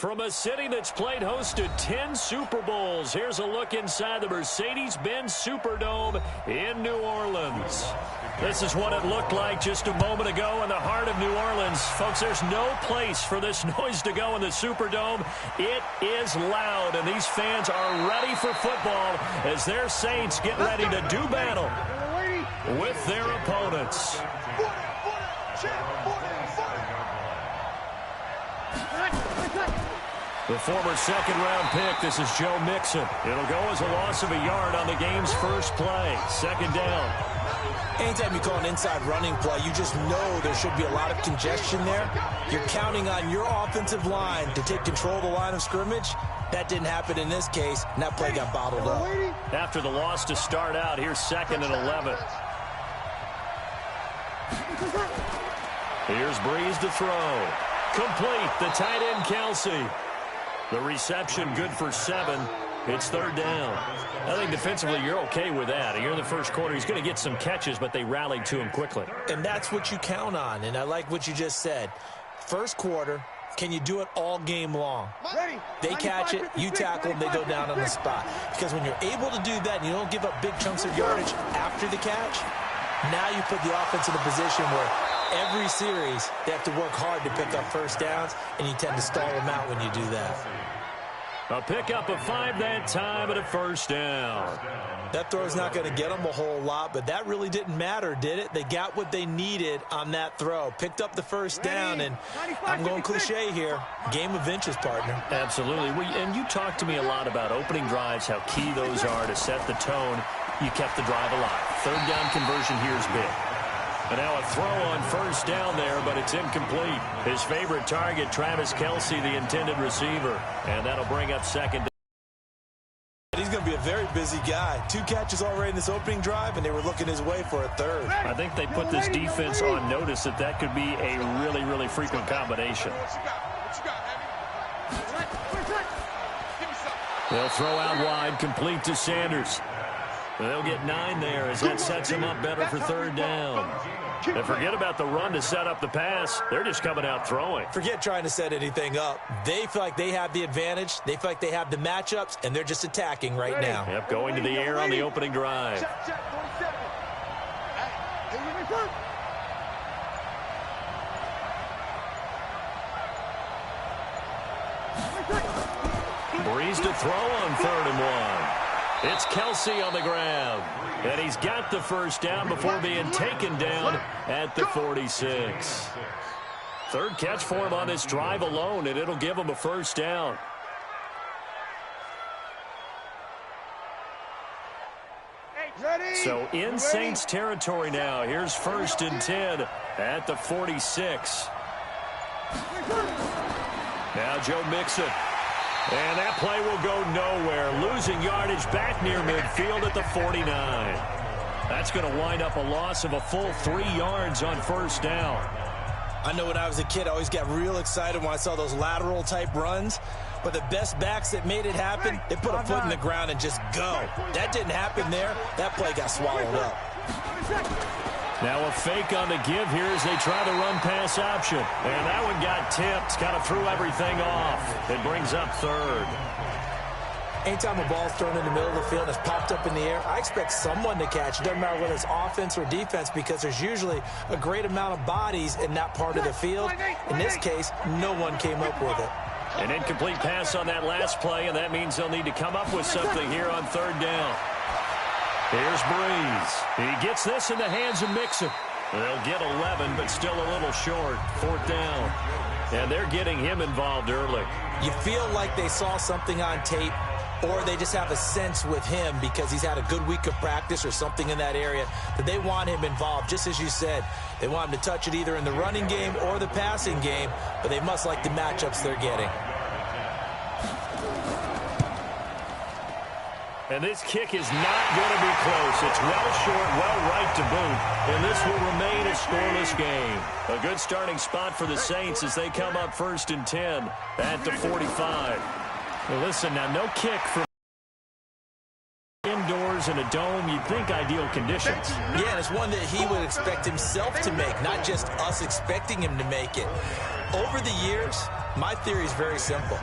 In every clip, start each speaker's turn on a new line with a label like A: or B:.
A: From a city that's played host to 10 Super Bowls, here's a look inside the Mercedes-Benz Superdome in New Orleans. This is what it looked like just a moment ago in the heart of New Orleans. Folks, there's no place for this noise to go in the Superdome. It is loud, and these fans are ready for football as their Saints get ready to do battle with their opponents. The former second-round pick, this is Joe Mixon. It'll go as a loss of a yard on the game's first play. Second down.
B: Anytime you call an inside running play, you just know there should be a lot of congestion there. You're counting on your offensive line to take control of the line of scrimmage. That didn't happen in this case, and that play got bottled up.
A: After the loss to start out, here's 2nd and 11. Here's Breeze to throw. Complete, the tight end Kelsey. The reception good for 7. It's 3rd down. I think defensively you're okay with that. Here in the first quarter, he's going to get some catches, but they rallied to him quickly.
B: And that's what you count on, and I like what you just said. First quarter, can you do it all game long? They catch it, you tackle them, they go down on the spot. Because when you're able to do that and you don't give up big chunks of yardage after the catch, now you put the offense in a position where every series they have to work hard to pick up first downs, and you tend to stall them out when you do that.
A: A pickup of 5 that time and a first down.
B: That throw's not going to get them a whole lot, but that really didn't matter, did it? They got what they needed on that throw. Picked up the first down, and I'm going cliche here. Game of inches, partner.
A: Absolutely. And you talked to me a lot about opening drives, how key those are to set the tone. You kept the drive alive. 3rd down conversion here is big. And now a throw on first down there, but it's incomplete. His favorite target, Travis Kelce, the intended receiver. And that'll bring up 2nd down.
B: He's going to be a very busy guy. 2 catches already in this opening drive, and they were looking his way for a 3rd.
A: I think they put this defense on notice that could be a really, really frequent combination. They'll throw out wide, complete to Sanders. They'll get 9 there as that sets him up better for 3rd down. And forget about the run to set up the pass. They're just coming out throwing.
B: Forget trying to set anything up. They feel like they have the advantage. They feel like they have the matchups, and they're just attacking right now.
A: Yep, going to the air on the opening drive. Breeze to throw on 3rd and 1. It's Kelce on the ground, and he's got the first down before being taken down at the 46. 3rd catch for him on this drive alone, and it'll give him a first down. So in Saints territory now. Here's 1st and 10 at the 46. Now Joe Mixon. And that play will go nowhere. Losing yardage back near midfield at the 49. That's going to wind up a loss of a full 3 yards on first down.
B: I know when I was a kid, I always got real excited when I saw those lateral-type runs. But the best backs that made it happen, they put a foot in the ground and just go. That didn't happen there. That play got swallowed up.
A: Now a fake on the give here as they try the run-pass option. And that one got tipped, kind of threw everything off. It brings up 3rd.
B: Anytime a ball's thrown in the middle of the field and it's popped up in the air, I expect someone to catch. It doesn't matter whether it's offense or defense because there's usually a great amount of bodies in that part of the field. In this case, no one came up with it.
A: An incomplete pass on that last play, and that means they'll need to come up with something here on 3rd down. Here's Breeze. He gets this in the hands of Mixon. They'll get 11, but still a little short. 4th down. And they're getting him involved early.
B: You feel like they saw something on tape, or they just have a sense with him because he's had a good week of practice or something in that area that they want him involved. Just as you said, they want him to touch it either in the running game or the passing game, but they must like the matchups they're getting.
A: And this kick is not going to be close. It's well short, well right to boot. And this will remain a scoreless game. A good starting spot for the Saints as they come up 1st and 10 at the 45. Well, listen, now no kick from indoors throws in a dome, you'd think ideal conditions.
B: Yeah, and it's one that he would expect himself to make, not just us expecting him to make it. Over the years, my theory is very simple.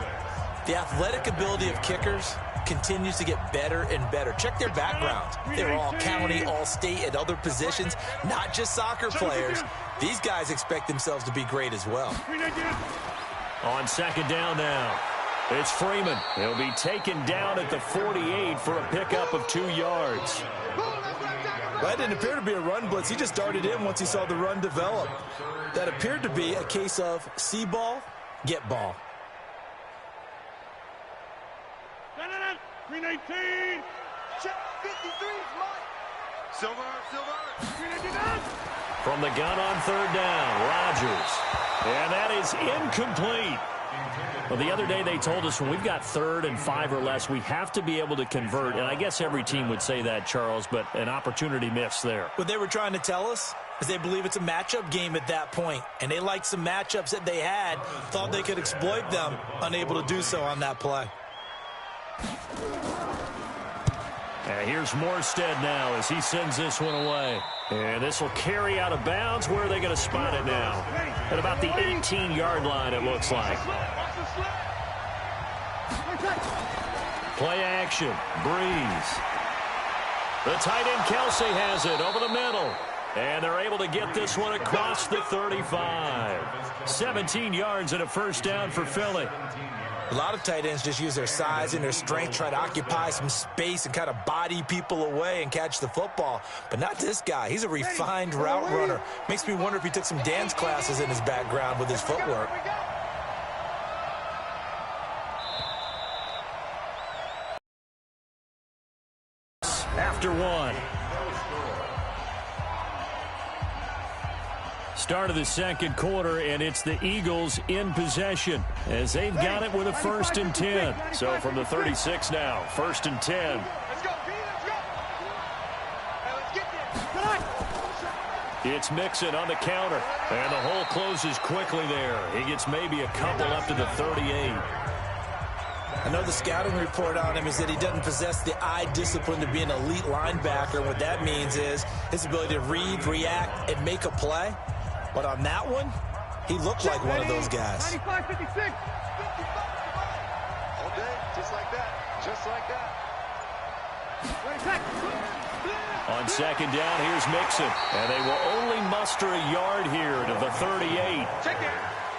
B: The athletic ability of kickers continues to get better and better. Check their backgrounds. They're all county, all state, at other positions, not just soccer players. These guys expect themselves to be great as well.
A: On second down now, it's Freeman. He'll be taken down at the 48 for a pickup of 2 yards.
B: That didn't appear to be a run blitz. He just darted in once he saw the run develop. That appeared to be a case of see ball, get ball.
C: 319. Check 53. Silver.
A: From the gun on third down, Rodgers. And that is incomplete. Well, the other day they told us when we've got 3rd and 5 or less, we have to be able to convert. And I guess every team would say that, Charles, but an opportunity missed there.
B: What they were trying to tell us is they believe it's a matchup game at that point. And they liked some matchups that they had, thought they could exploit them, unable to do so on that play.
A: And here's Morstead now as he sends this one away. And this will carry out of bounds. Where are they going to spot it now? At about the 18-yard line, it looks like. Play action. Breeze. The tight end Kelsey has it over the middle. And they're able to get this one across the 35. 17 yards and a first down for Philly.
B: A lot of tight ends just use their size and their strength, try to occupy some space and kind of body people away and catch the football. But not this guy. He's a refined route runner. Makes me wonder if he took some dance classes in his background with his footwork.
A: After one. Start of the second quarter, and it's the Eagles in possession as they've got it with a 1st and 10. So from the 36 now, 1st and 10.
C: Let's go, let's get this.
A: It's Mixon on the counter, and the hole closes quickly there. He gets maybe a couple up to the 38.
B: I know the scouting report on him is that he doesn't possess the eye discipline to be an elite linebacker. What that means is his ability to read, react, and make a play. But on that one, he looked like one of those guys.
C: 95, 56. All day, just like that. Just like that.
A: On second down, here's Mixon. And they will only muster a yard here to the 38.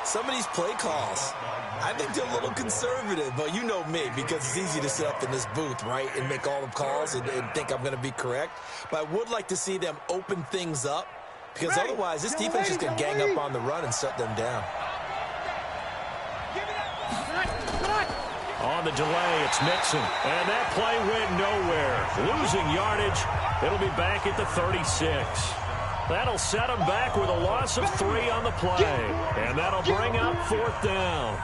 B: Some of these play calls, I think they're a little conservative, but you know me, because it's easy to sit up in this booth, right, and make all the calls and think I'm going to be correct. But I would like to see them open things up, because otherwise this defense is going to gang up on the run and shut them down.
A: On the delay, it's Mixon. And that play went nowhere. Losing yardage. It'll be back at the 36. That'll set them back with a loss of 3 on the play. And that'll bring up 4th down.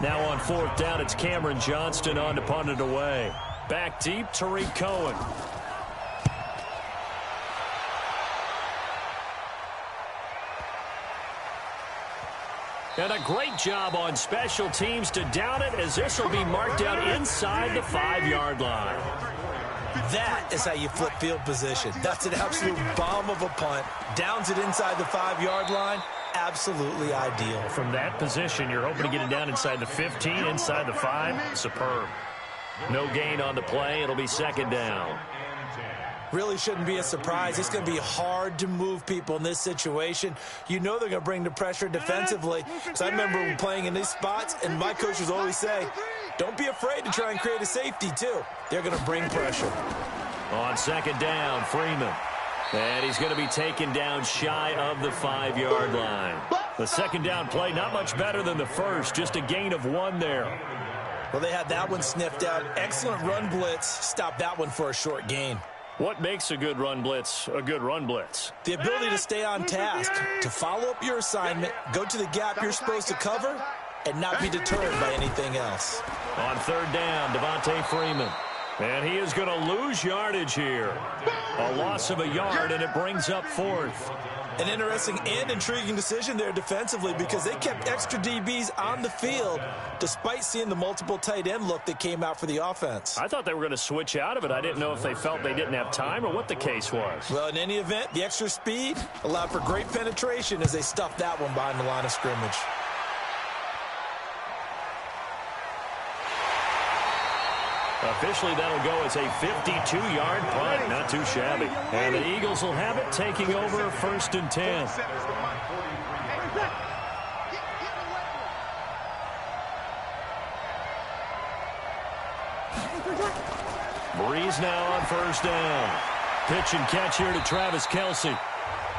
A: Now on 4th down, it's Cameron Johnston on to punt it away. Back deep, Tariq Cohen. And a great job on special teams to down it, as this will be marked out inside the 5-yard line.
B: That is how you flip field position. That's an absolute bomb of a punt. Downs it inside the 5-yard line. Absolutely ideal.
A: From that position, you're hoping to get it down inside the 15, inside the 5. Superb. No gain on the play. It'll be second down.
B: Really shouldn't be a surprise. It's going to be hard to move people in this situation. You know they're going to bring the pressure defensively. So I remember playing in these spots, and my coaches always say, don't be afraid to try and create a safety, too. They're going to bring pressure.
A: On second down, Freeman. And he's going to be taken down shy of the 5-yard line. The second down play, not much better than the first, just a gain of 1 there.
B: Well, they had that one sniffed out. Excellent run blitz. Stopped that one for a short gain.
A: What makes a good run blitz a good run blitz?
B: The ability to stay on task, to follow up your assignment, go to the gap you're supposed to cover, and not be deterred by anything else.
A: On third down, Devontae Freeman. And he is going to lose yardage here. A loss of a yard, and it brings up 4th.
B: An interesting and intriguing decision there defensively because they kept extra DBs on the field despite seeing the multiple tight end look that came out for the offense.
A: I thought they were going to switch out of it. I didn't know if they felt they didn't have time or what the case was.
B: Well, in any event, the extra speed allowed for great penetration as they stuffed that one behind the line of scrimmage.
A: Officially, that'll go as a 52-yard punt. Not too shabby. And the Eagles will have it, taking over 1st and 10. Breeze now on 1st down. Pitch and catch here to Travis Kelce.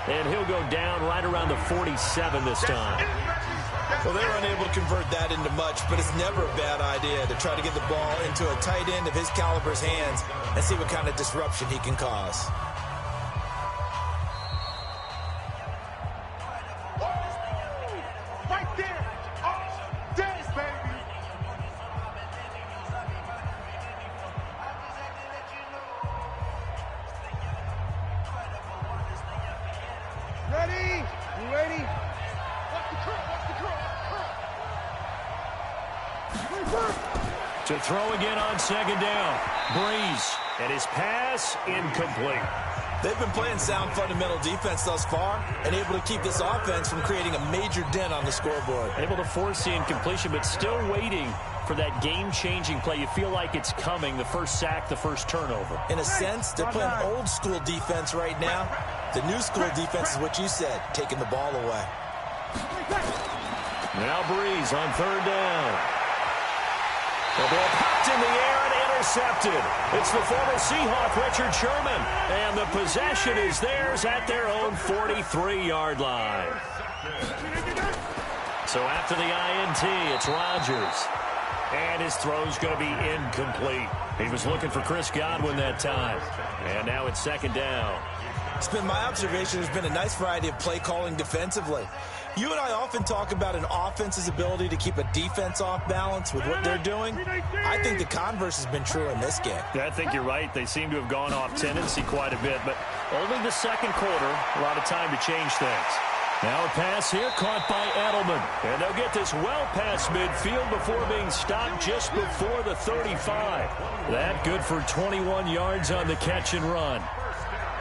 A: And he'll go down right around the 47 this time.
B: Well, they were unable to convert that into much, but it's never a bad idea to try to get the ball into a tight end of his caliber's hands and see what kind of disruption he can cause.
C: Right there. Oh, dance, baby. Ready? You ready? Watch the curl, watch the curl.
A: To throw again on 2nd down. Breeze. And his pass incomplete.
B: They've been playing sound fundamental defense thus far and able to keep this offense from creating a major dent on the scoreboard.
A: Able to force the incompletion, but still waiting for that game-changing play. You feel like it's coming, the first sack, the first turnover.
B: In a sense, they're playing old school defense right now. The new school defense is what you said, taking the ball away.
A: Now Breeze on 3rd down. The ball popped in the air and intercepted. It's the former Seahawk, Richard Sherman. And the possession is theirs at their own 43-yard line. So after the INT, it's Rodgers. And his throw's going to be incomplete. He was looking for Chris Godwin that time. And now it's 2nd down.
B: It's been my observation there's been a nice variety of play calling defensively. You and I often talk about an offense's ability to keep a defense off balance with what they're doing. I think the converse has been true in this game.
A: Yeah, I think you're right. They seem to have gone off tendency quite a bit, but only the 2nd quarter, a lot of time to change things. Now a pass here caught by Edelman. And they'll get this well past midfield before being stopped just before the 35. That good for 21 yards on the catch and run.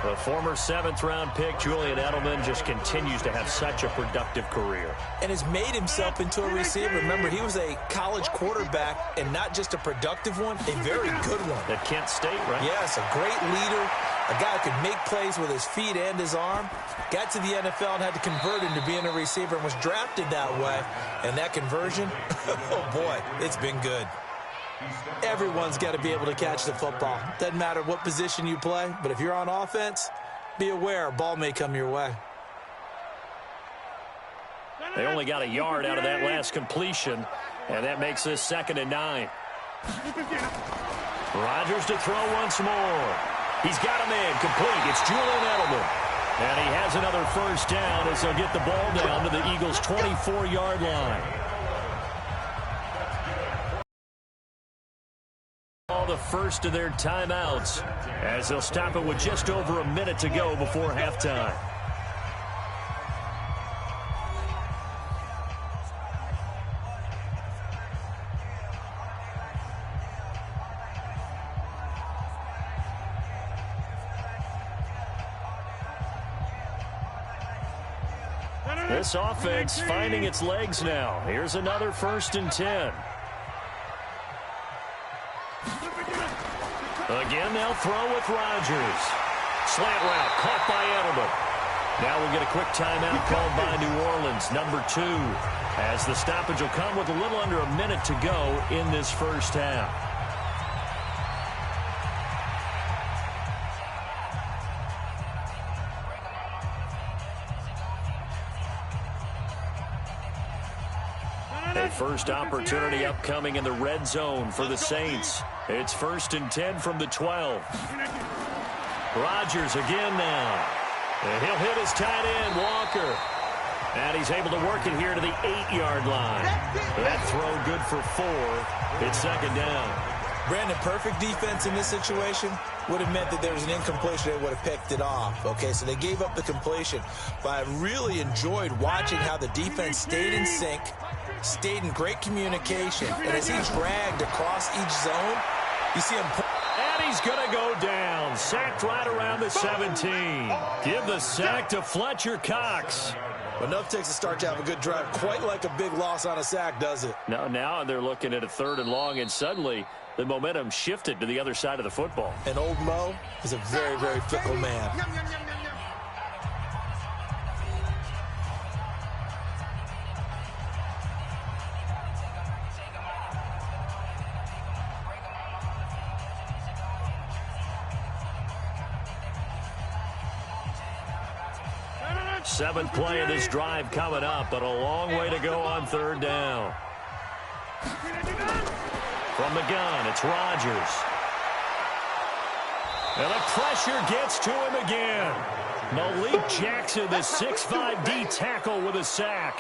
A: The former 7th-round pick, Julian Edelman, just continues to have such a productive career.
B: And has made himself into a receiver. Remember, he was a college quarterback, and not just a productive one, a very good one.
A: At Kent State, right?
B: Yes, a great leader, a guy who could make plays with his feet and his arm. Got to the NFL and had to convert into being a receiver and was drafted that way. And that conversion, oh boy, it's been good. Everyone's got to be able to catch the football. Doesn't matter what position you play, but if you're on offense, be aware a ball may come your way.
A: They only got a yard out of that last completion, and that makes this 2nd and 9. Rodgers to throw once more. He's got a man complete. It's Julian Edelman. And he has another 1st down as they'll get the ball down to the Eagles' 24-yard line. The first of their timeouts as they'll stop it with just over a minute to go before halftime. This offense finding its legs now. Here's another 1st and 10. Again, they'll throw with Rodgers. Slant route caught by Edelman. Now we'll get a quick timeout called by New Orleans, number 2, as the stoppage will come with a little under a minute to go in this first half. A first opportunity upcoming in the red zone for the Saints. It's 1st and 10 from the 12. Rodgers again now. And he'll hit his tight end, Walker. And he's able to work it here to the 8-yard line. That throw good for 4. It's 2nd down.
B: Brandon, perfect defense in this situation. would have meant that there was an incompletion. They would have picked it off. Okay, so they gave up the completion. But I really enjoyed watching how the defense stayed in sync, stayed in great communication. And as he dragged across each zone, you see him...
A: And he's going to go down. Sacked right around the 17. Give the sack to Fletcher Cox.
B: Enough takes to start to have a good drive. Quite like a big loss on a sack, does it?
A: Now they're looking at a 3rd and long, and suddenly the momentum shifted to the other side of the football.
B: And old Mo is a very, very fickle man.
A: Seventh play of this drive coming up, but a long way to go on 3rd down. From the gun, it's Rodgers. And the pressure gets to him again. Malik Jackson, the 6'5" D tackle with a sack.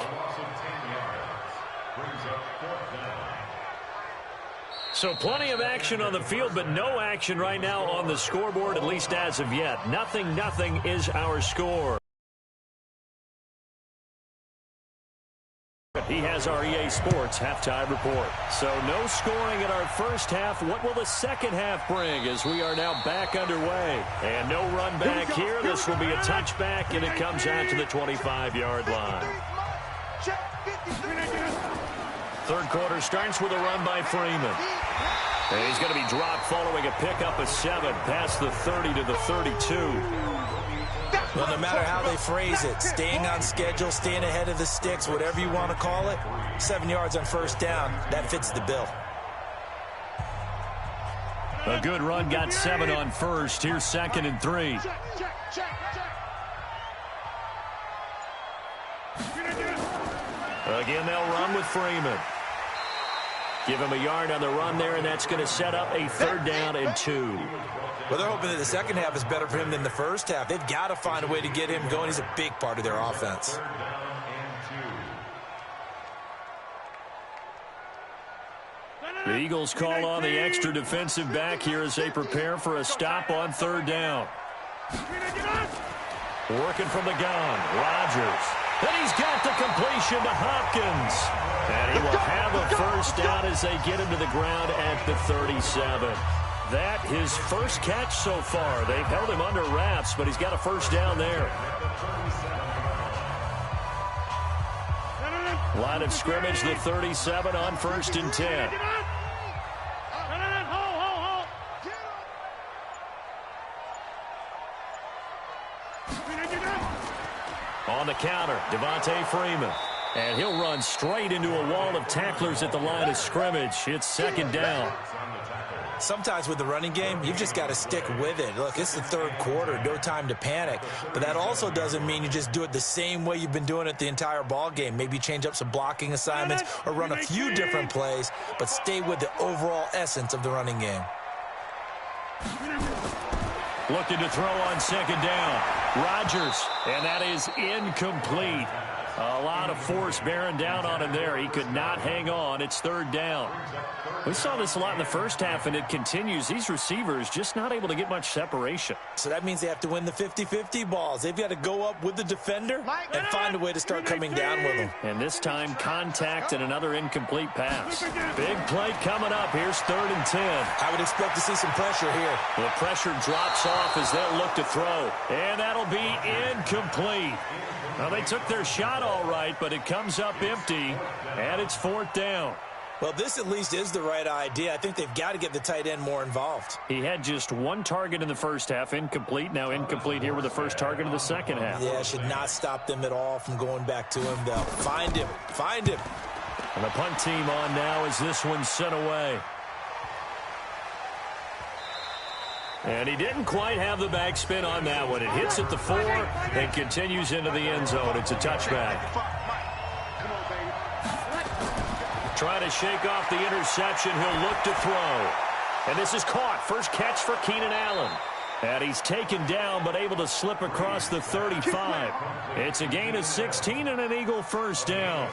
A: So plenty of action on the field, but no action right now on the scoreboard, at least as of yet. 0-0 is our score. He has our EA Sports halftime report. So no scoring in our first half. What will the second half bring as we are now back underway? And no run back here. This will be a touchback, and it comes out to the 25-yard line. 3rd quarter starts with a run by Freeman. And he's going to be dropped following a pickup of 7 past the 30 to the 32.
B: Well, no matter how they phrase it, staying on schedule, staying ahead of the sticks, whatever you want to call it, 7 yards on 1st down, that fits the bill.
A: A good run, got 7 on 1st. Here's 2nd and 3. Again, they'll run with Freeman. Give him a yard on the run there, and that's going to set up a 3rd down and 2.
B: Well, they're hoping that the second half is better for him than the first half. They've got to find a way to get him going. He's a big part of their offense.
A: The Eagles call on the extra defensive back here as they prepare for a stop on 3rd down. Working from the gun, Rodgers. And he's got the completion to Hopkins. And he will have a 1st down as they get him to the ground at the 37. That his first catch so far. They've held him under wraps, but he's got a 1st down there. Line of scrimmage, the 37 on 1st and 10. On the counter, Devontae Freeman. And he'll run straight into a wall of tacklers at the line of scrimmage. It's 2nd down.
B: Sometimes with the running game, you've just got to stick with it. Look, it's the 3rd quarter, no time to panic. But that also doesn't mean you just do it the same way you've been doing it the entire ball game. Maybe change up some blocking assignments or run a few different plays, but stay with the overall essence of the running game.
A: Looking to throw on 2nd down. Rodgers, and that is incomplete. A lot of force bearing down on him there. He could not hang on. It's 3rd down. We saw this a lot in the first half, and it continues. These receivers just not able to get much separation.
B: So that means they have to win the 50-50 balls. They've got to go up with the defender and find a way to start coming down with them.
A: And this time, contact and another incomplete pass. Big play coming up. Here's 3rd and 10.
B: I would expect to see some pressure here.
A: The pressure drops off as they'll look to throw. And that'll be incomplete. Well, they took their shot all right, but it comes up empty, and it's 4th down.
B: Well, this at least is the right idea. I think they've got to get the tight end more involved.
A: He had just 1 target in the first half, incomplete. Now incomplete here with the first target of the second half.
B: Yeah, should not stop them at all from going back to him, though. Find him. Find him.
A: And the punt team on now as this one's sent away. And he didn't quite have the backspin on that one. It hits at the 4 and continues into the end zone. It's a touchback. Trying to shake off the interception. He'll look to throw. And this is caught. First catch for Keenan Allen. And he's taken down but able to slip across the 35. It's a gain of 16 and an Eagle 1st down.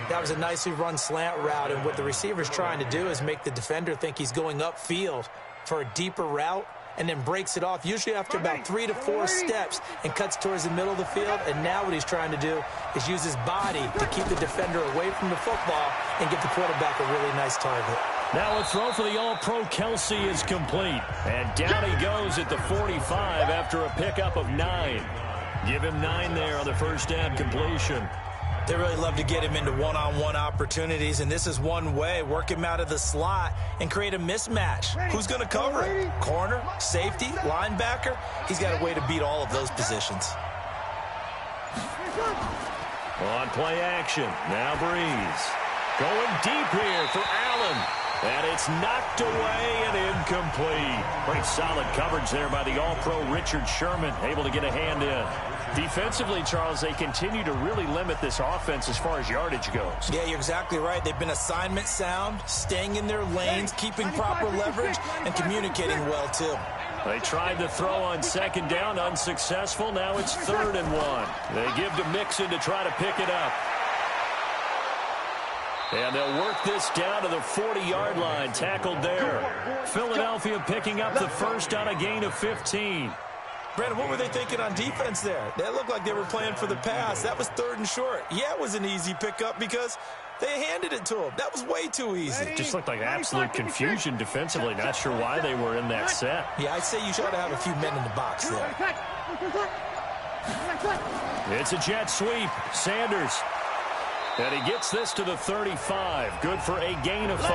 B: That was a nicely run slant route, and what the receiver's trying to do is make the defender think he's going upfield for a deeper route, and then breaks it off, usually after about 3 to 4 steps, and cuts towards the middle of the field. And now what he's trying to do is use his body to keep the defender away from the football and give the quarterback a really nice target.
A: Now a throw for the All-Pro Kelce is complete. And down he goes at the 45 after a pickup of 9. Give him 9 there on the first down completion.
B: They really love to get him into one-on-one opportunities, and this is one way. Work him out of the slot and create a mismatch. Who's going to cover him? Corner, safety, linebacker? He's got a way to beat all of those positions.
A: On play action, now Breeze. Going deep here for Allen. And it's knocked away and incomplete. Pretty solid coverage there by the All-Pro Richard Sherman, able to get a hand in. Defensively, Charles, they continue to really limit this offense as far as yardage goes.
B: Yeah, you're exactly right. They've been assignment sound, staying in their lanes, keeping proper leverage, and communicating well, too.
A: They tried to throw on second down, unsuccessful. Now it's 3rd and 1. They give to Mixon to try to pick it up. And they'll work this down to the 40-yard line, tackled there. Philadelphia picking up the first on a gain of 15.
B: Brandon, what were they thinking on defense there? They looked like they were playing for the pass. That was 3rd and short. Yeah, it was an easy pickup because they handed it to him. That was way too easy.
A: It just looked like absolute confusion defensively. Not sure why they were in that set.
B: Yeah, I'd say you should have a few men in the box there.
A: It's a jet sweep. Sanders. And he gets this to the 35. Good for a gain of 5.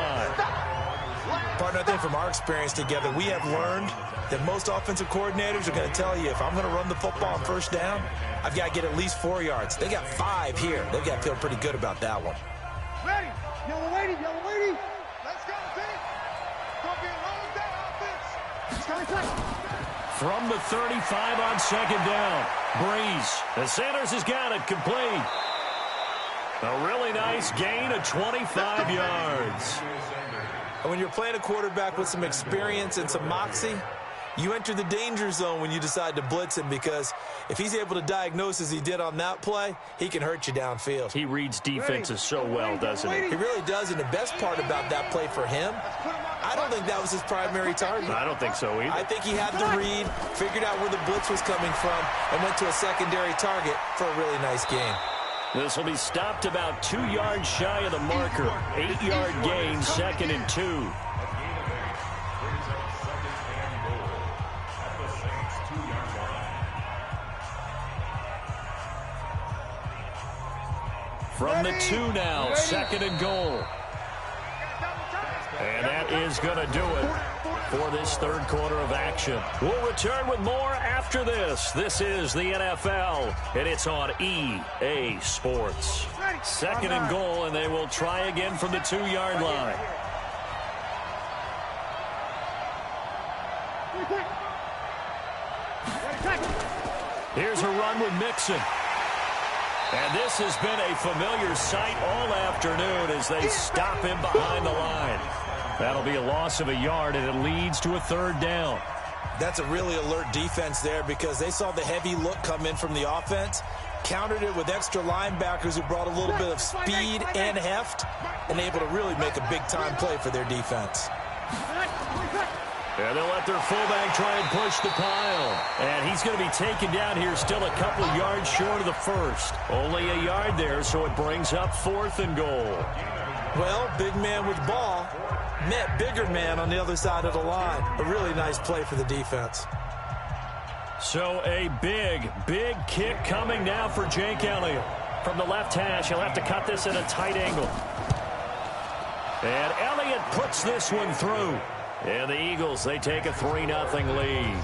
B: Partner, I think from our experience together, we have learned that most offensive coordinators are going to tell you, if I'm going to run the football on first down, I've got to get at least 4 yards. They got 5 here. They've got to feel pretty good about that one.
C: Ready. Yellow lady, yellow lady. Let's go, team. Don't get wrong with that offense.
A: From the 35 on second down. Breeze. And Sanders has got it complete. A really nice gain of 25 yards.
B: And when you're playing a quarterback with some experience and some moxie, you enter the danger zone when you decide to blitz him, because if he's able to diagnose as he did on that play, he can hurt you downfield.
A: He reads defenses so well, doesn't he?
B: He really does, and the best part about that play for him, I don't think that was his primary target.
A: I don't think so either.
B: I think he had the read, figured out where the blitz was coming from, and went to a secondary target for a really nice gain.
A: This will be stopped about 2 yards shy of the marker. 8-yard gain, 2nd and 2. From the 2 now, 2nd and goal. And that is going to do it for this 3rd quarter of action. We'll return with more after this. This is the NFL, and it's on EA Sports. 2nd and goal, and they will try again from the 2-yard line. Here's a run with Mixon. And this has been a familiar sight all afternoon as they stop him behind the line. That'll be a loss of a yard, and it leads to a 3rd down.
B: That's a really alert defense there, because they saw the heavy look come in from the offense, countered it with extra linebackers who brought a little bit of speed and heft, and able to really make a big-time play for their defense.
A: And they'll let their fullback try and push the pile. And he's going to be taken down here still a couple of yards short of the first. Only a yard there, so it brings up 4th and goal.
B: Well, big man with ball met bigger man on the other side of the line. A really nice play for the defense.
A: So a big kick coming now for Jake Elliott. From the left hash, he'll have to cut this at a tight angle. And Elliott puts this one through. And the Eagles, they take a 3-0 lead.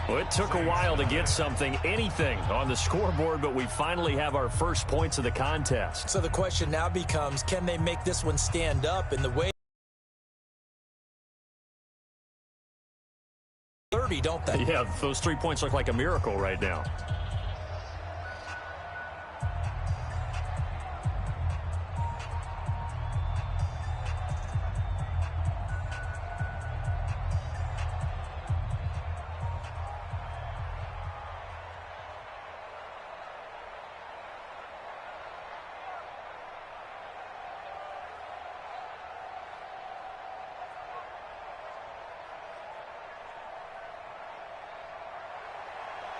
A: Well, it took a while to get anything on the scoreboard, but we finally have our first points of the contest.
B: So the question now becomes, can they make this one stand up in the way 30, don't they?
A: Yeah, those 3 points look like a miracle right now.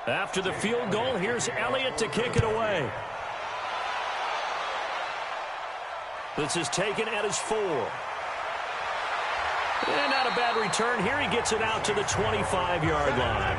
A: After the field goal, here's Elliott to kick it away. This is taken at his 4. And not a bad return here. He gets it out to the 25-yard line.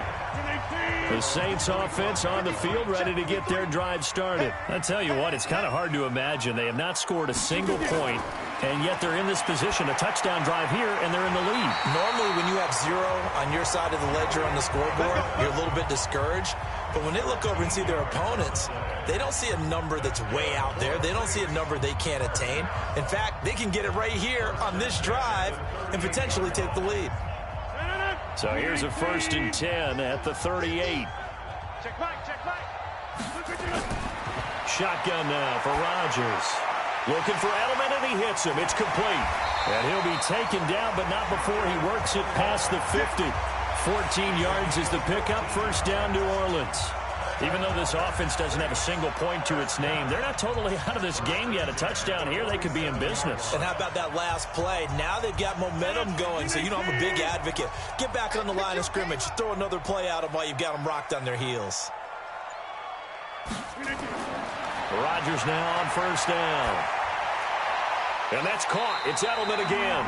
A: The Saints offense on the field, ready to get their drive started. I tell you what, it's kind of hard to imagine. They have not scored a single point, and yet they're in this position, a touchdown drive here, and they're in the lead.
B: Normally, when you have 0 on your side of the ledger on the scoreboard, you're a little bit discouraged. But when they look over and see their opponents, they don't see a number that's way out there. They don't see a number they can't attain. In fact, they can get it right here on this drive and potentially take the lead.
A: So here's a 1st and 10 at the 38.
C: Check back.
A: Shotgun now for Rodgers. Looking for Edelman, and he hits him. It's complete. And he'll be taken down, but not before he works it past the 50. 14 yards is the pickup. 1st down, New Orleans. Even though this offense doesn't have a single point to its name, they're not totally out of this game yet. A touchdown here, they could be in business.
B: And how about that last play? Now they've got momentum going, so you know I'm a big advocate. Get back on the line of scrimmage. Throw another play at them while you've got them rocked on their heels.
A: Rodgers now on 1st down. And that's caught. It's Edelman again.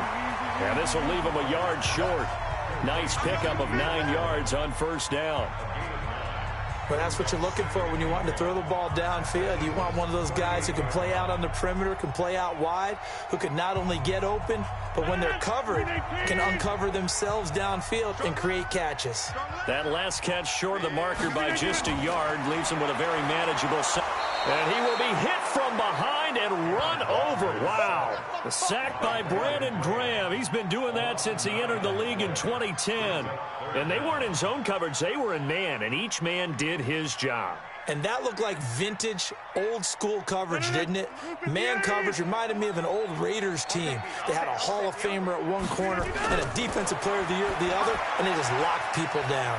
A: And this will leave him a yard short. Nice pickup of 9 yards on 1st down.
B: But that's what you're looking for when you want to throw the ball downfield. You want one of those guys who can play out on the perimeter, can play out wide, who can not only get open, but when they're covered, can uncover themselves downfield and create catches.
A: That last catch short of the marker by just a yard leaves him with a very manageable sack. And he will be hit from behind and run over. Wow. The sack by Brandon Graham. He's been doing that since he entered the league in 2010. And they weren't in zone coverage. They were in man, and each man did his job.
B: And that looked like vintage, old-school coverage, didn't it? Man coverage reminded me of an old Raiders team. They had a Hall of Famer at one corner and a Defensive Player of the Year at the other, and they just locked people down.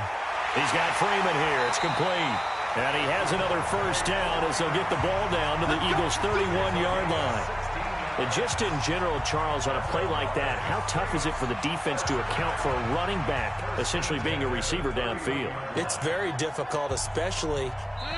A: He's got Freeman here. It's complete. And he has another 1st down as they'll get the ball down to the Eagles' 31-yard line. And just in general, Charles, on a play like that, how tough is it for the defense to account for a running back essentially being a receiver downfield?
B: It's very difficult, especially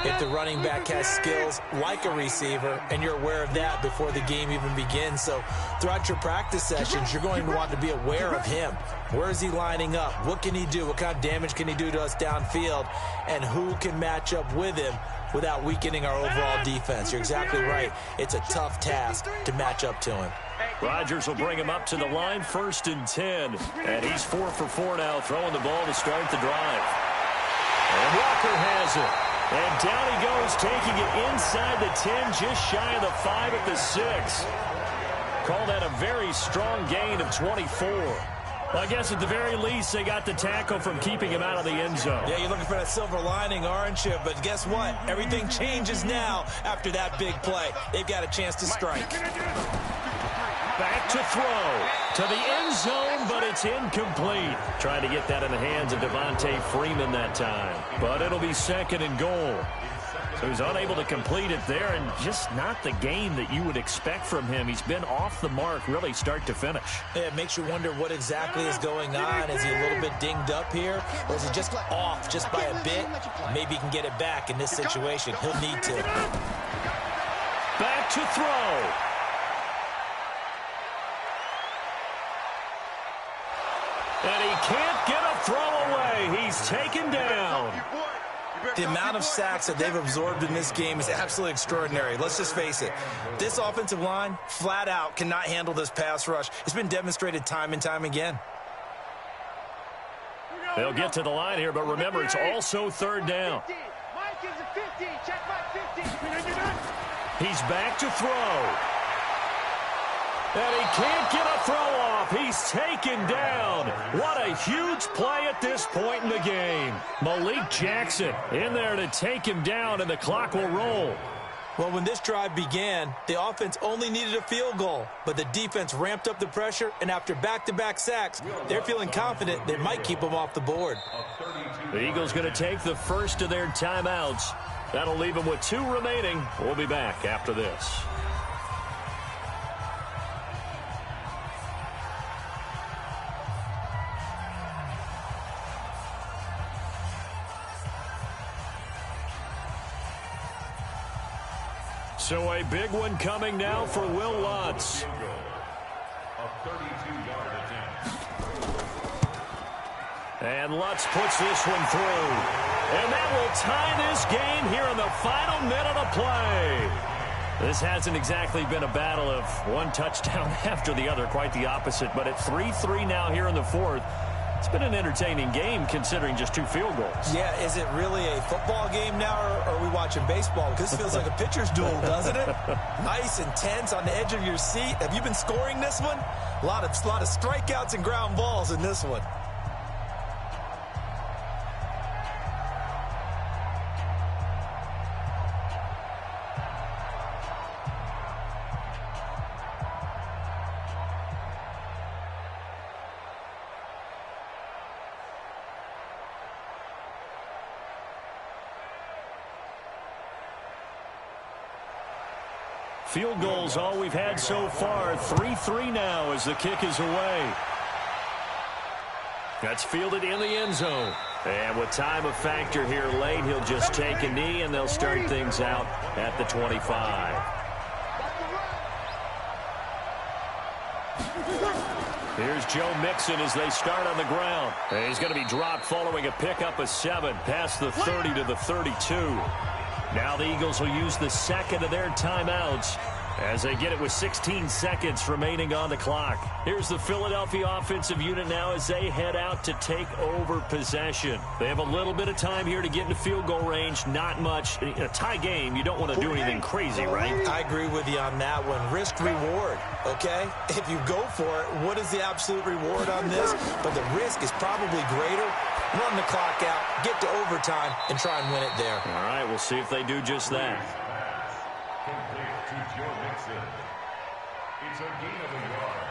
B: if the running back has skills like a receiver, and you're aware of that before the game even begins. So throughout your practice sessions, you're going to want to be aware of him. Where is he lining up? What can he do? What kind of damage can he do to us downfield? And who can match up with him without weakening our overall defense? You're exactly right. It's a tough task to match up to him.
A: Rodgers will bring him up to the line, 1st and 10. And he's 4 for 4 now, throwing the ball to start the drive. And Walker has it. And down he goes, taking it inside the 10, just shy of the 5 at the 6. Call that a very strong gain of 24. Well, I guess at the very least, they got the tackle from keeping him out of the end zone.
B: Yeah, you're looking for that silver lining, aren't you? But guess what? Everything changes now after that big play. They've got a chance to strike.
A: Back to throw to the end zone, but it's incomplete. Trying to get that in the hands of Devontae Freeman that time. But it'll be 2nd and goal. So he's unable to complete it there, and just not the game that you would expect from him. He's been off the mark really start to finish.
B: Yeah, it makes you wonder what exactly is going on. Is he a little bit dinged up here, or is he just off just by a bit? Maybe he can get it back in this situation. He'll need to.
A: Back to throw. And he can't get a throw away. He's taken down.
B: The amount of sacks that they've absorbed in this game is absolutely extraordinary. Let's just face it. This offensive line, flat out, cannot handle this pass rush. It's been demonstrated time and time again.
A: They'll get to the line here, but remember, it's also 3rd down.
C: Mike is a 50. Check back 50.
A: He's back to throw. And he can't get a throw off. He's taken down. What a huge play at this point in the game. Malik Jackson in there to take him down, and the clock will roll.
B: Well, when this drive began, the offense only needed a field goal, but the defense ramped up the pressure, and after back-to-back sacks, they're feeling confident they might keep them off the board.
A: The Eagles going to take the first of their timeouts. That'll leave them with 2 remaining. We'll be back after this. So a big one coming now for Will Lutz. And Lutz puts this one through. And that will tie this game here in the final minute of play. This hasn't exactly been a battle of one touchdown after the other, quite the opposite. But at 3-3 now here in the fourth, it's been an entertaining game considering just 2 field goals.
B: Yeah, is it really a football game now, or are we watching baseball? Because this feels like a pitcher's duel, doesn't it? Nice and tense on the edge of your seat. Have you been scoring this one? A lot of strikeouts and ground balls in this one.
A: Field goals all we've had so far. 3-3 now as the kick is away. That's fielded in the end zone. And with time a factor here late, he'll just take a knee and they'll start things out at the 25. Here's Joe Mixon as they start on the ground. And he's going to be dropped following a pickup of 7 past the 30 to the 32. Now the Eagles will use the second of their timeouts as they get it with 16 seconds remaining on the clock. Here's the Philadelphia offensive unit now as they head out to take over possession. They have a little bit of time here to get into field goal range. Not much. In a tie game, you don't want to do anything crazy, right?
B: I agree with you on that one. Risk reward, okay? If you go for it, what is the absolute reward on this? But the risk is probably greater. Run the clock out, get to overtime, and try and win it there.
A: All right, we'll see if they do just that.
D: To Joe Mixon. It's a gain of a yard.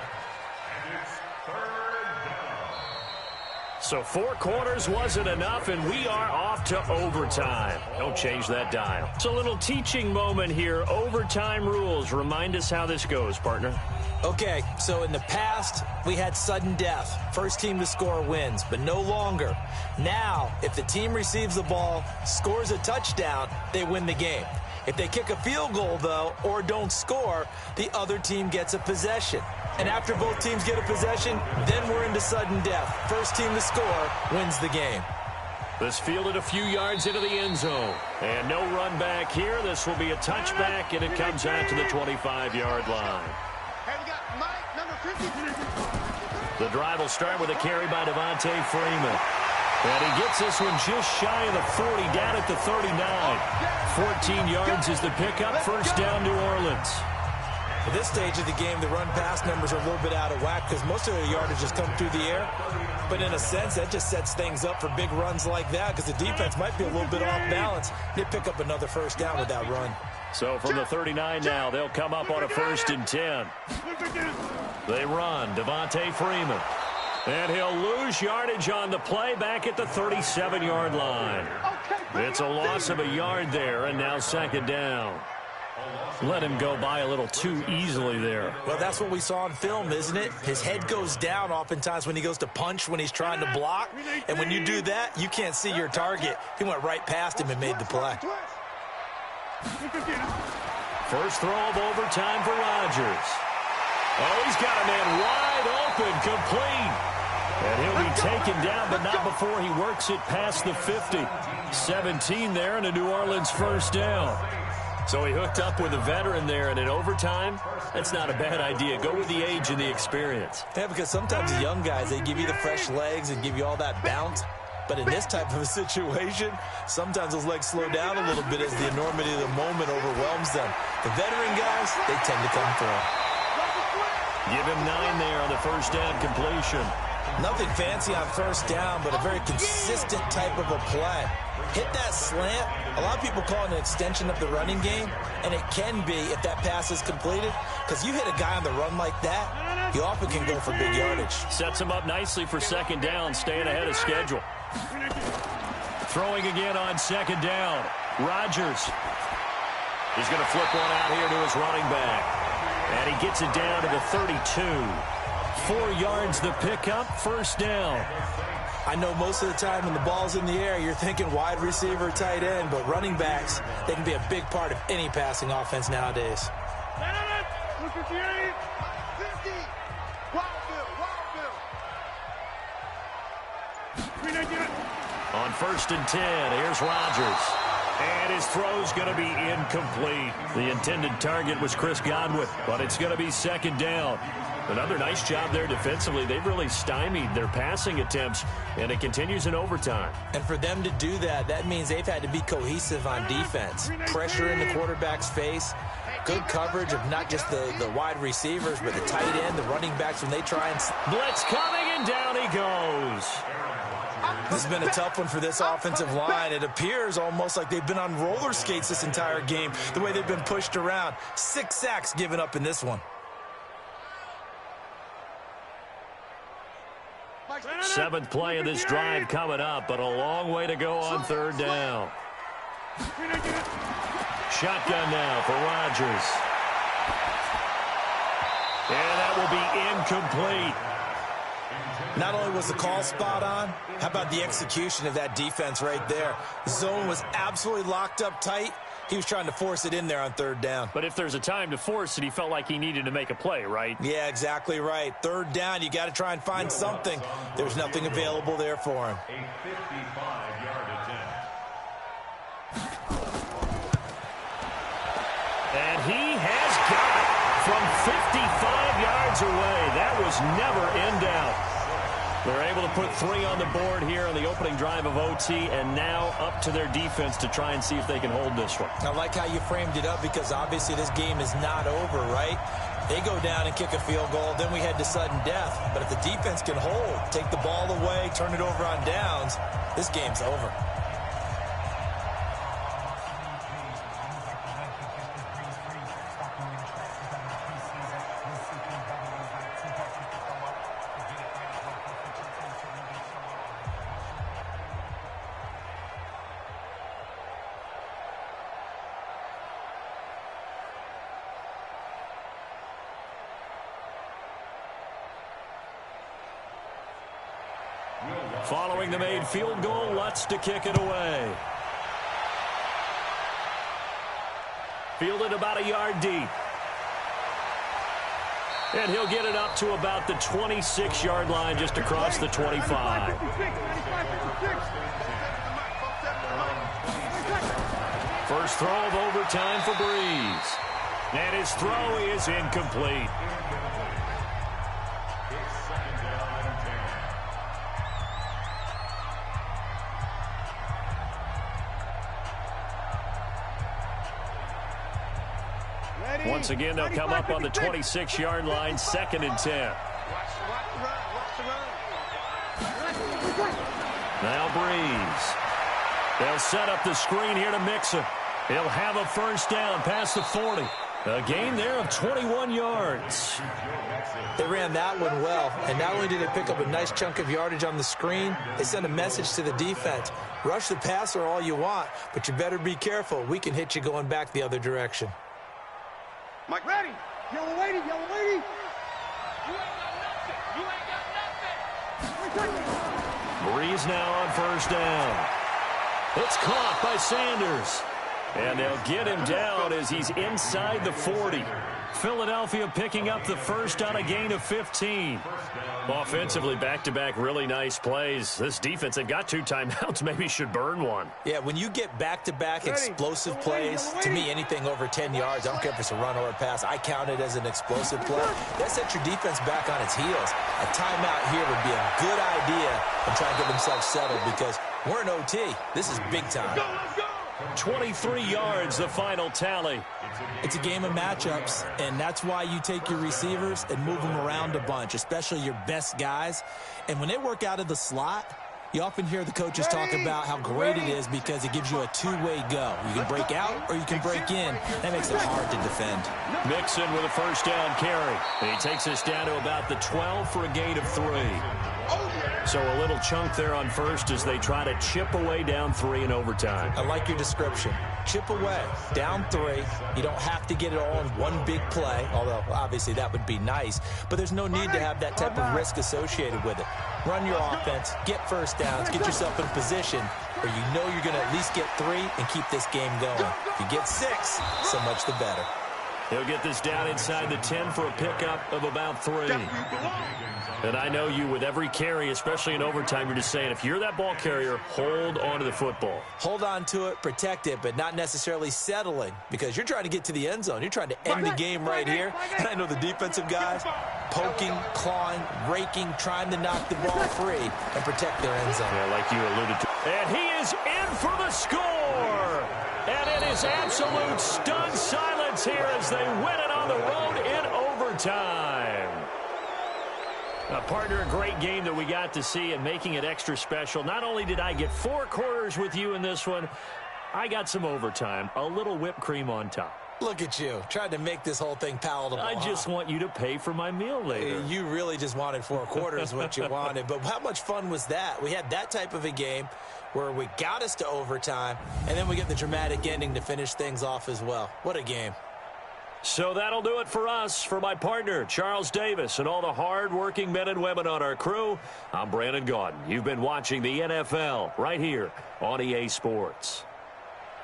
D: And it's 3rd down.
A: So 4 quarters wasn't enough, and we are off to overtime. Don't change that dial. It's a little teaching moment here. Overtime rules. Remind us how this goes, partner.
B: Okay, so in the past, we had sudden death. First team to score wins, but no longer. Now, if the team receives the ball, scores a touchdown, they win the game. If they kick a field goal, though, or don't score, the other team gets a possession. And after both teams get a possession, then we're into sudden death. First team to score wins the game.
A: This fielded a few yards into the end zone. And no run back here. This will be a touchback, and it comes out to the 25-yard line. The drive will start with a carry by Devontae Freeman. And he gets this one just shy of the 40, down at the 39. 14 yards is the pickup. First down, New Orleans.
B: At this stage of the game, the run-pass numbers are a little bit out of whack because most of the yardage just come through the air. But in a sense, that just sets things up for big runs like that because the defense might be a little bit off balance. They pick up another first down with that run.
A: So from the 39 now, they'll come up on a 1st and 10. They run. Devontae Freeman. And he'll lose yardage on the play back at the 37-yard line. It's a loss of a yard there, and now 2nd down. Let him go by a little too easily there.
B: Well, that's what we saw on film, isn't it? His head goes down oftentimes when he goes to punch, when he's trying to block. And when you do that, you can't see your target. He went right past him and made the play.
A: First throw of overtime for Rodgers. Oh, he's got a man wide open, complete. And he'll be taken down, but not before he works it past the 50. 17 there and a New Orleans first down. So he hooked up with a veteran there, and in overtime, that's not a bad idea. Go with the age and the experience.
B: Yeah, because sometimes the young guys, they give you the fresh legs and give you all that bounce. But in this type of a situation, sometimes those legs slow down a little bit as the enormity of the moment overwhelms them. The veteran guys, they tend to come through.
A: Give him 9 there on the first down completion.
B: Nothing fancy on first down, but a very consistent type of a play. Hit that slant. A lot of people call it an extension of the running game, and it can be if that pass is completed, because you hit a guy on the run like that, you often can go for big yardage.
A: Sets him up nicely for 2nd down, staying ahead of schedule. Throwing again on 2nd down. Rodgers. He's going to flip one out here to his running back. And he gets it down to the 32. 4 yards the pickup, first down.
B: I know most of the time when the ball's in the air, you're thinking wide receiver, tight end, but running backs, they can be a big part of any passing offense nowadays.
C: 258, 50,
A: On 1st and 10, here's Rodgers. And his throw's going to be incomplete. The intended target was Chris Godwin, but it's going to be 2nd down. Another nice job there defensively. They've really stymied their passing attempts, and it continues in overtime.
B: And for them to do that, that means they've had to be cohesive on defense. Pressure in the quarterback's face, good coverage of not just the wide receivers, but the tight end, the running backs when they try and...
A: Blitz coming, and down he goes.
B: This has been a tough one for this offensive line. It appears almost like they've been on roller skates this entire game, the way they've been pushed around. 6 sacks given up in this one.
A: 7th play of this drive coming up, but a long way to go on 3rd down. Shotgun now for Rodgers. And that will be incomplete.
B: Not only was the call spot on, how about the execution of that defense right there? Zone was absolutely locked up tight. He was trying to force it in there on 3rd down.
A: But if there's a time to force it, he felt like he needed to make a play, right?
B: Yeah, exactly right. 3rd down, you got to try and find something. There's nothing available there for him.
D: A 55-yard attempt.
A: And he has got it from 55 yards away. That was never in doubt. They're able to put 3 on the board here on the opening drive of OT, and now up to their defense to try and see if they can hold this one.
B: I like how you framed it up, because obviously this game is not over, right? They go down and kick a field goal, then we head to sudden death. But if the defense can hold, take the ball away, turn it over on downs, this game's over.
A: Following the made field goal, Lutz to kick it away. Fielded about a yard deep. And he'll get it up to about the 26-yard line, just across the 25. First throw of overtime for Breeze. And his throw is incomplete. Once again, they'll come up on the 26-yard line, 2nd and 10. Now Breeze. They'll set up the screen here to Mixon. He'll have a first down past the 40. A gain there of 21 yards.
B: They ran that one well, and not only did they pick up a nice chunk of yardage on the screen, they sent a message to the defense. Rush the passer all you want, but you better be careful. We can hit you going back the other direction.
C: Mike, ready. Yellow lady, yellow lady. You ain't got nothing.
A: Breeze now on first down. It's caught by Sanders. And they'll get him down as he's inside the 40. Philadelphia picking up the first on a gain of 15. Offensively, back-to-back really nice plays. This defense, they've got 2 timeouts, maybe should burn one.
B: Yeah, when you get back-to-back explosive plays, to me, anything over 10 yards, I don't care if it's a run or a pass, I count it as an explosive play. That sets your defense back on its heels. A timeout here would be a good idea and try to get themselves settled, because we're in OT. This is big time.
A: 23 yards, the final tally.
B: It's a game of matchups, and that's why you take your receivers and move them around a bunch, especially your best guys. And when they work out of the slot, you often hear the coaches talk about how great it is because it gives you a 2-way go. You can break out or you can break in. That makes it hard to defend.
A: Mixon with a first down carry. And he takes us down to about the 12 for a gain of 3. So a little chunk there on first as they try to chip away down 3 in overtime.
B: I like your description. Chip away, down 3. You don't have to get it all in one big play, although obviously that would be nice. But there's no need to have that type of risk associated with it. Run your offense, get first downs, get yourself in position where you know you're going to at least get 3 and keep this game going. If you get 6, so much the better.
A: He'll get this down inside the 10 for a pickup of about 3. And I know you with every carry, especially in overtime, you're just saying if you're that ball carrier, hold on to the football.
B: Hold on to it, protect it, but not necessarily settling because you're trying to get to the end zone. You're trying to end the game right here. And I know the defensive guys poking, clawing, raking, trying to knock the ball free and protect their end zone.
A: Yeah, like you alluded to. And he is in for the score. And it is absolute stunned silence here as they win it on the road in overtime. Partner, a great game that we got to see and making it extra special. Not only did I get 4 quarters with you in this one, I got some overtime, a little whipped cream on top.
B: Look at you, trying to make this whole thing palatable.
A: I just want you to pay for my meal later.
B: You really just wanted 4 quarters what you wanted. But how much fun was that? We had that type of a game where we got us to overtime, and then we get the dramatic ending to finish things off as well. What a game.
A: So that'll do it for us. For my partner, Charles Davis, and all the hard-working men and women on our crew, I'm Brandon Gaudin. You've been watching the NFL right here on EA Sports.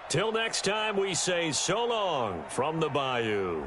A: Till next time, we say so long from the Bayou.